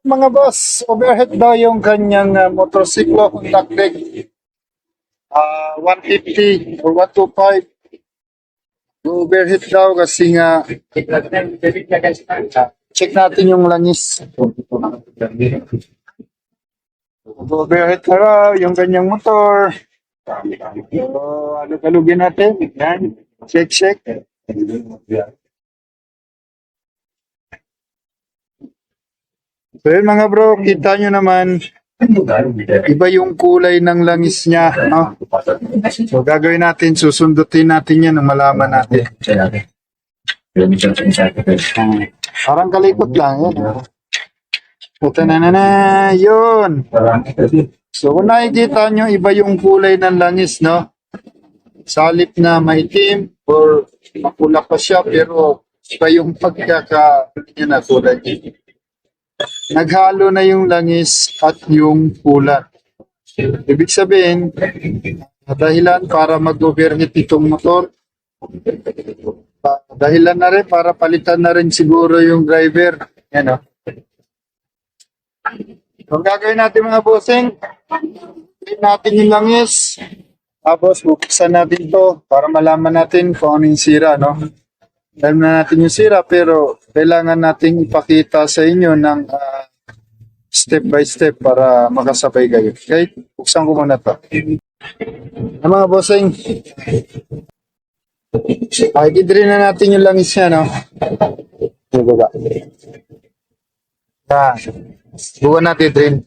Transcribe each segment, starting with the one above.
Mga boss, overhead daw yung kanyang motorsiklo contact deck. 150 or 125. Overhead daw kasi nga check natin yung langis. Overhead na raw yung kanyang motor. So, alug-alugin natin. Yan. Check. So yun mga bro, kita nyo naman, iba yung kulay ng langis niya. No? So gagawin natin, susundutin natin yan nang malaman natin. Parang kalikot lang. Yan. Ito na, yun. So kung nakikita nyo, iba yung kulay ng langis, no? Salip na maitim or mapula pa siya, pero iba yung pagkaka-niya na kulay. Naghalo na yung langis at yung kulay. Ibig sabihin, dahilan para mag-overheat itong motor. Dahilan na rin para palitan na rin siguro yung driver. Yan o. Kung gagawin natin mga bossing, tingnan natin yung langis. Tapos buksan natin to para malaman natin kung ano yung sira, no? Alam na natin yung sira pero kailangan natin ipakita sa inyo ng step by step para makasabay kayo. Okay? Buksan ko muna to. Mga bossing, i-drain na natin yung langis niya, no? Baba. Buwan natin i-drain.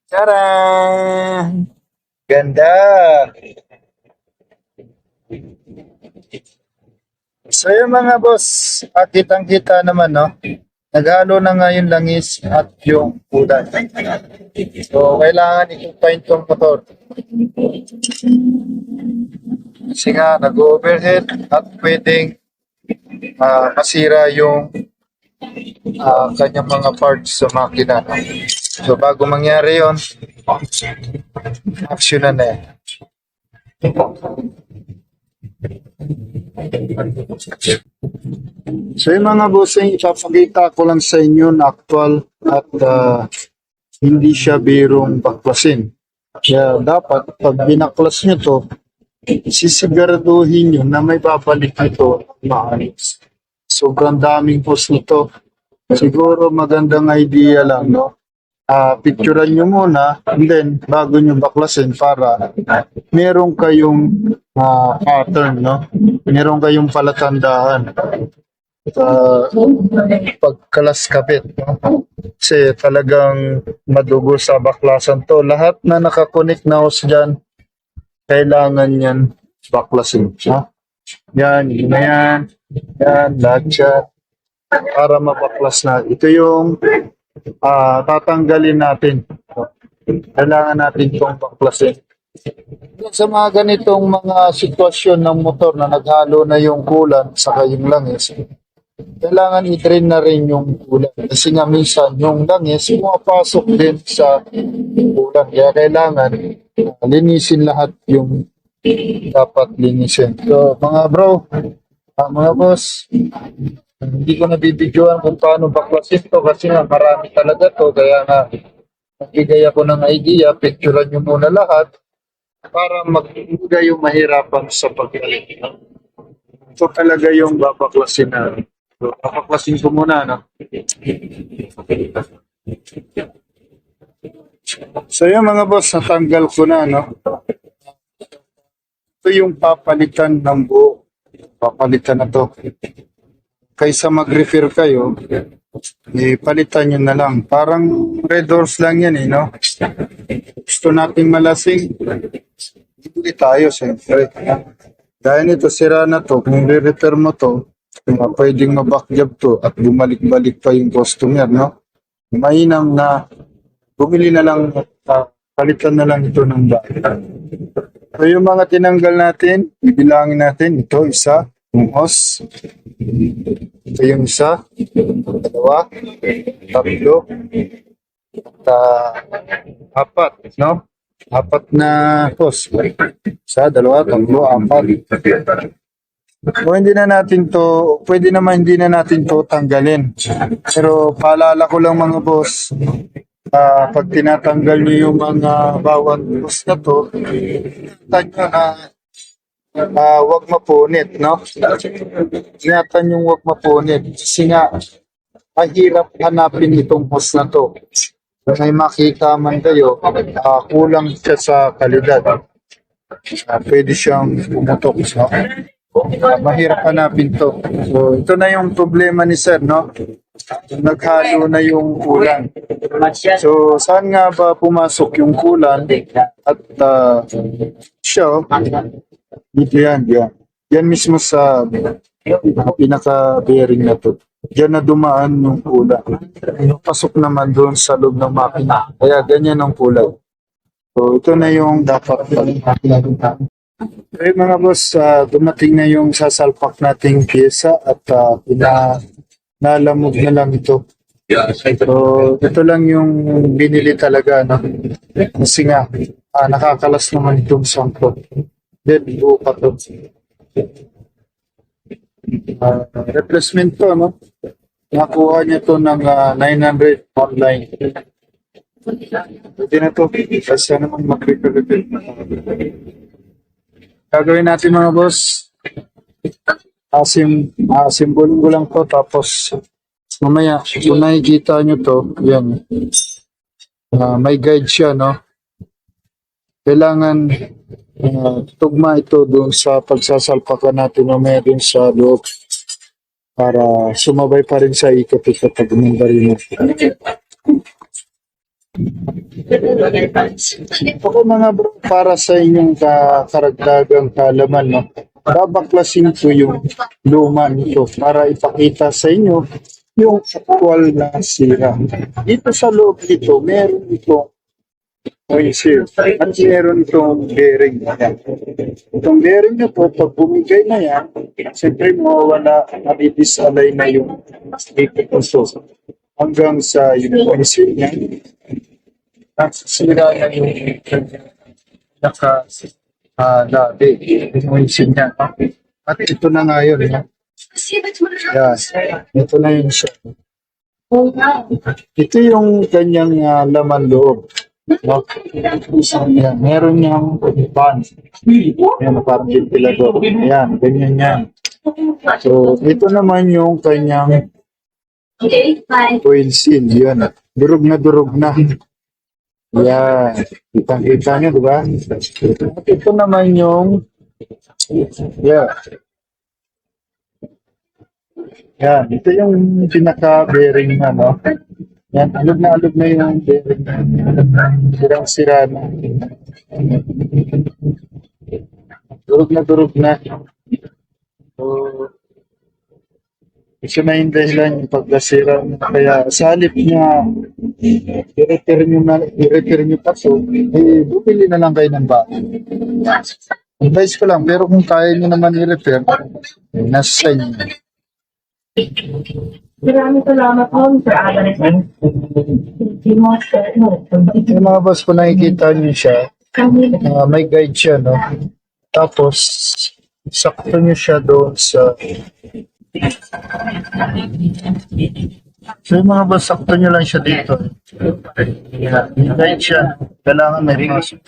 Tara! Ganda! So yung mga boss, kitang-kita naman, no? Naghalo na nga yung langis at yung kulay. So, kailangan i-confine itong motor. Kasi nga, nag-overhead at pwedeng masira yung kanyang mga parts sa makina. So, bago mangyari yon, action na yan. So yung mga bossing, ipapakita ko lang sa inyo na actual at hindi siya birong baklasin. Kaya dapat pag binaklas nyo to, sisiguraduhin nyo na may babalik nito maayos. Sobrang daming post nito. Siguro magandang idea lang, no? Picturean nyo muna and then bago nyo baklasin para meron kayong pattern, no? Meron kayong palatandaan pagkalas kabit, no? Kasi talagang madugo sa baklasan to. Lahat na nakakonek na hose dyan, kailangan yan baklasin. Ha? Yan, yan, lahat yan para mabaklas na. Ito yung tatanggalin natin. Kailangan natin itong baklasin. Sa mga ganitong mga sitwasyon ng motor na naghalo na yung kulan sa yung langis, kailangan i-drain na rin yung kulan. Kasi nga minsan yung langis pumapasok din sa kulan. Kaya kailangan linisin lahat yung dapat linisin. So mga bro, mga boss, hindi ko nabibidyoan kung paano baklasin to kasi nga marami talaga to. Kaya nga nagbigay ako ng idea, picturean nyo muna lahat para magbigay yung mahirapan sa pagkalit. Ito talaga yung babaklasin na. So, babaklasin ko muna, no? So yung mga boss, natanggal ko na, no? Ito yung papalitan ng buo. Papalitan na to. Kaysa mag-refer kayo, palitan nyo na lang. Parang red doors lang yan, no? Gusto nating malasing, hindi tayo, siyempre. Dahil ito, sira na to, kung re-repair mo to, pwedeng mabackjob to at bumalik-balik pa yung customer, no? Mainam na bumili na lang, palitan na lang ito ng bahay. So yung mga tinanggal natin, bibilangin natin, ito, isa, yung hose. Ito yung isa, dalawa, tatlo, apat, no? Apat na hose. Isa, dalawa, tatlo, apat. O hindi na natin to, pwede naman hindi na natin to tanggalin. Pero paalala ko lang mga boss, pag tinatanggal niyo yung mga bawang boss na to, tanyo na wag mapunit, no? Ingatan yung wag mapunit. Kasi nga, mahirap hanapin itong boss na to. Kung may makita man kayo, kulang siya sa kalidad. Pwede siyang pumutok, no? Mahirap hanapin to. So, ito na yung problema ni Sir, no? Naghalo na yung kulan. So, saan nga ba pumasok yung kulan? At siya, oh, dito yan, yan. Yan mismo sa pinaka-bearing na to. Diyan na dumaan yung kulan. Pasok naman doon sa loob ng makina. Kaya ganyan ang kulay. So, ito na yung dapat mga boss, dumating na yung sasalpak nating pyesa at nalamog na lang ito. So, ito lang yung binili talaga, no? Kasi nga, nakakalas naman itong sangkot. Then, buo pa to. Replacement to, no? Nakuha niya to ng 900 online. Pwede na to. Kasi naman mag-repair. Gagawin natin mga boss. Simbolin ko lang to. Tapos, mamaya, kung nakikita nyo to, yan. May guide siya, no? Kailangan tugma ito doon sa pagsasalpakan natin mamaya doon sa loob para sumabay pa rin sa ikot-ikot pag mandarino. Ako mga bro, para sa inyong karagdagang kaalaman, no? Babaklasin ko yung luma nito para ipakita sa inyo yung actual na sira. Dito sa loob nito, meron itong oil at meron itong bearing. Ayan. Itong bearing na to, pag bumigay na yan, siyempre mawawala, madidisalay na yung ikot hanggang sa yung oil niya. Nasisira na yung dati, yung oil niya. At ito na nga yun. Yan. Ito na yun siya. Ito yung kanyang laman loob. No? Yan. Meron niyang pan. Yan, parang ventilador. Yan, ganyan yan. So, ito naman yung kanyang oil seal. Yan. Durog na. Yan. Kitang-kita nyo, di ba? At ito naman yung yan. Ito yung pinaka-bearing na, no? Yan. Alog na yung bearing na. Sirang-sira na. Durog na. So, ito na yung dahilan yung pagkasira. Kaya sa halip niya, i-repair nyo pa so, bumili na lang kayo ng bago. Advice ko lang, pero kung kaya nyo naman i-repair, nasa sa inyo. Maraming salamat po, Sir Alex. Yung mga boss, kung nakikita nyo siya, may guide siya, no? Tapos, sakto nyo siya doon sa... So yung mga boss, sakto nyo lang siya dito. May guide siya. Kailangan may pasok.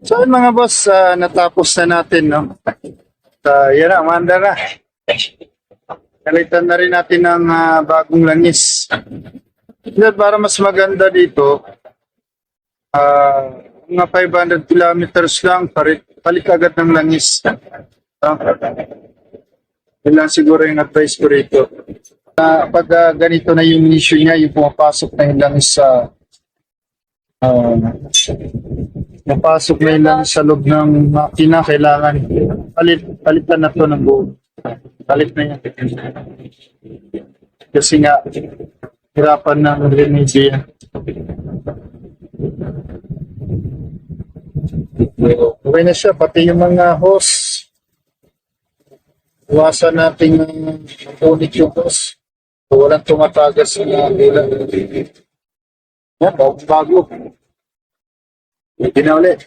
So yun mga boss, natapos na natin, no? Yan na, umanda na. Kalitan na rin natin ng bagong langis. Para mas maganda dito, mga 500 kilometers lang, palit agad ng langis. Yun lang siguro yung advice ko rito. Pag ganito na yung issue niya, yung pumapasok na yung langis sa napasok na lang sa loob ng makina, kailangan palitan na to ng buo. Palit na yan. Kasi nga, hirapan na remedyo yan. Okay na siya, pati yung mga hose. Iwasan natin mapunit yung hose. Walang tumatagas na ulan. Yan, bago. Hindi na ulit.